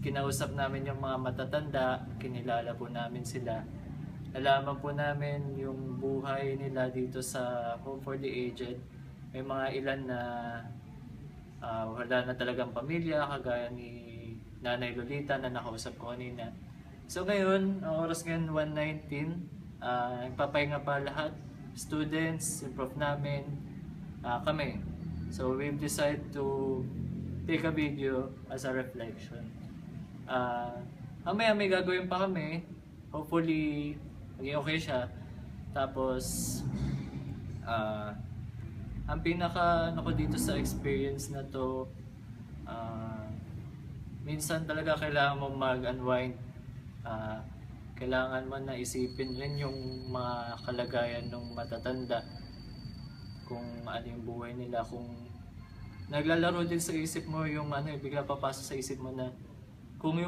kinausap namin yung mga matatanda, kinilala po namin sila. Nalaman po namin yung buhay nila dito sa Home for the Aged. May mga ilan na wala na talagang pamilya, kagaya ni Nanay Lolita na nakausap ko kanina. So ngayon, ang oras ngayon 1:19, nagpapahinga pa lahat, students, yung prof namin, kami. So we've decided to take a video as a reflection. Mamaya may gagawin pa kami, hopefully maging okay siya. Tapos, ang pinaka ano ko dito sa experience na to, minsan talaga kailangan mo mag-unwind. Kailangan mo na isipin rin yung mga kalagayan ng matatanda, kung ano yung buhay nila, kung naglalaro din sa isip mo yung ano, bigla papasok sa isip mo na kung yung